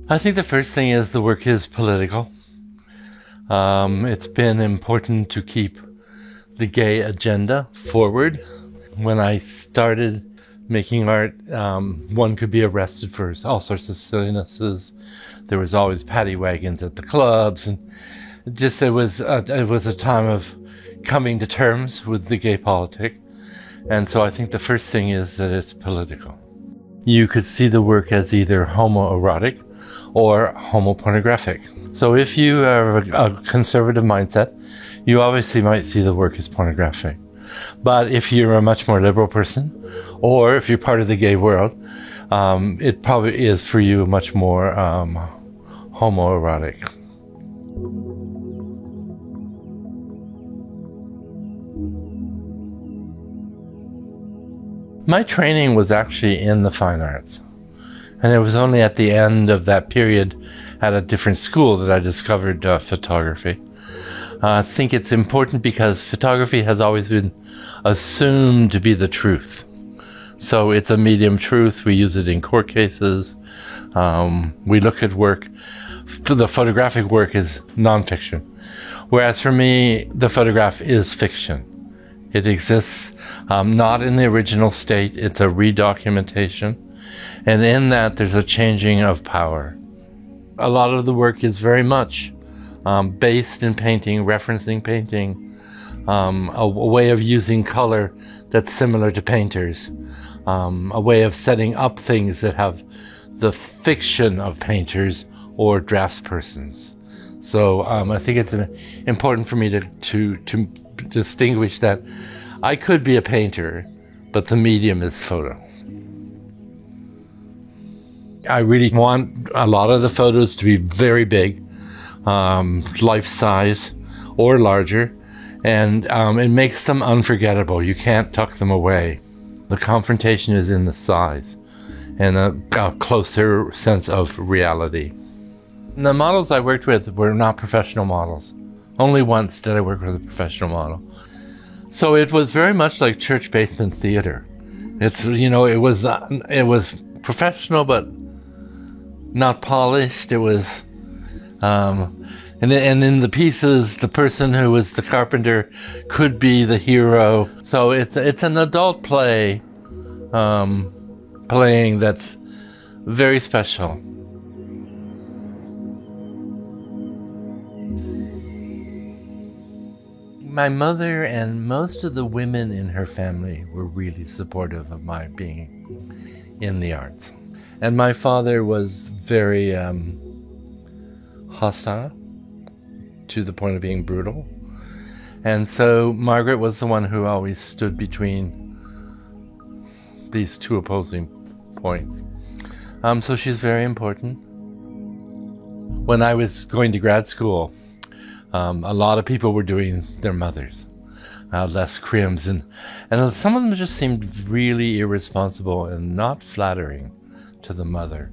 I think the first thing is the work is political. It's been important to keep the gay agenda forward. When I started making art, one could be arrested for all sorts of sillinesses. There was always paddy wagons at the clubs, and it was a time of coming to terms with the gay politic. And so I think the first thing is that it's political. You could see the work as either homoerotic or homopornographic. So if you have a conservative mindset, you obviously might see the work as pornographic. But if you're a much more liberal person, or if you're part of the gay world, it probably is for you much more homoerotic. My training was actually in the fine arts. And it was only at the end of that period at a different school that I discovered photography. I think it's important because photography has always been assumed to be the truth. So it's a medium truth. We use it in court cases. We look at work. The photographic work is nonfiction. Whereas for me, the photograph is fiction. It exists not in the original state. It's a redocumentation. And in that, there's a changing of power. A lot of the work is very much based in painting, referencing painting, a way of using color that's similar to painters, a way of setting up things that have the fiction of painters or draftspersons. So I think it's important for me to distinguish that I could be a painter, but the medium is photo. I really want a lot of the photos to be very big, life size or larger, and it makes them unforgettable. You can't tuck them away. The confrontation is in the size and a closer sense of reality. And the models I worked with were not professional models. Only once did I work with a professional model. So it was very much like church basement theater. It was professional, but not polished. It was, and in the pieces, the person who was the carpenter could be the hero. So it's an adult play, playing that's very special. My mother and most of the women in her family were really supportive of my being in the arts. And my father was very hostile, to the point of being brutal. And so Margaret was the one who always stood between these two opposing points. So she's very important. When I was going to grad school, a lot of people were doing their mothers, Les Crims, and some of them just seemed really irresponsible and not flattering to the mother.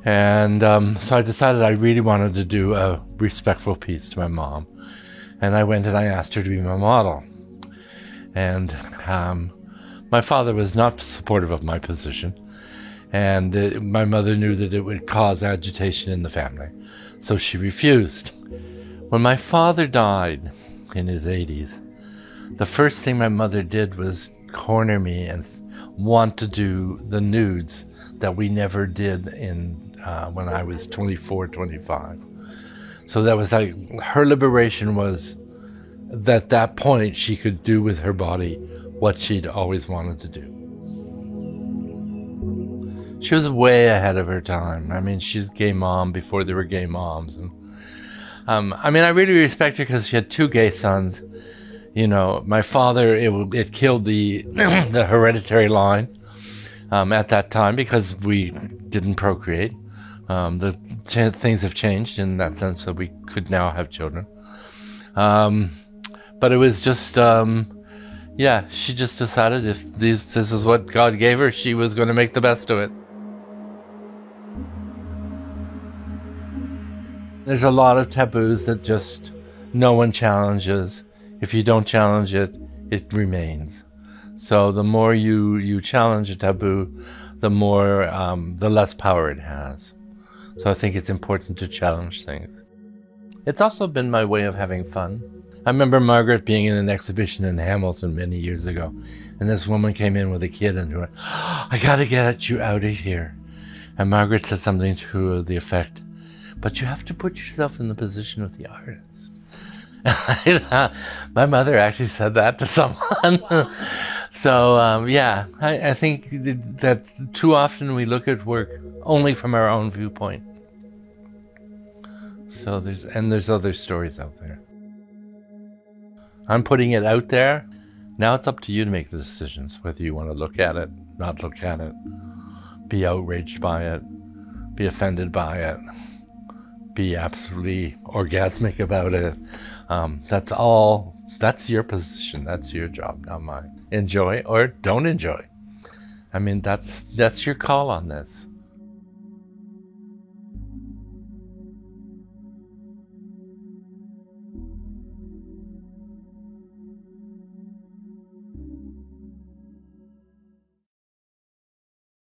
And so I decided I really wanted to do a respectful piece to my mom. And I went and I asked her to be my model. And my father was not supportive of my position. And my mother knew that it would cause agitation in the family. So she refused. When my father died in his 80s, the first thing my mother did was corner me and want to do the nudes that we never did when I was 24, 25. So that was like, her liberation was that at that point she could do with her body what she'd always wanted to do. She was way ahead of her time. I mean, she's a gay mom before there were gay moms. And I really respect her because she had two gay sons. You know, my father, it killed the the hereditary line at that time because we didn't procreate. Things have changed in that sense, so we could now have children. But it was just, she just decided if this is what God gave her, she was going to make the best of it. There's a lot of taboos that just no one challenges. If you don't challenge it, it remains. So the more you challenge a taboo, the less power it has. So I think it's important to challenge things. It's also been my way of having fun. I remember Margaret being in an exhibition in Hamilton many years ago, and this woman came in with a kid and went, I gotta get you out of here. And Margaret said something to the effect, but you have to put yourself in the position of the artist. My mother actually said that to someone. So, I think that too often we look at work only from our own viewpoint. So there's other stories out there. I'm putting it out there. Now it's up to you to make the decisions, whether you want to look at it, not look at it, be outraged by it, be offended by it, be absolutely orgasmic about it. That's your position. That's your job, not mine. Enjoy or don't enjoy. I mean, that's your call on this.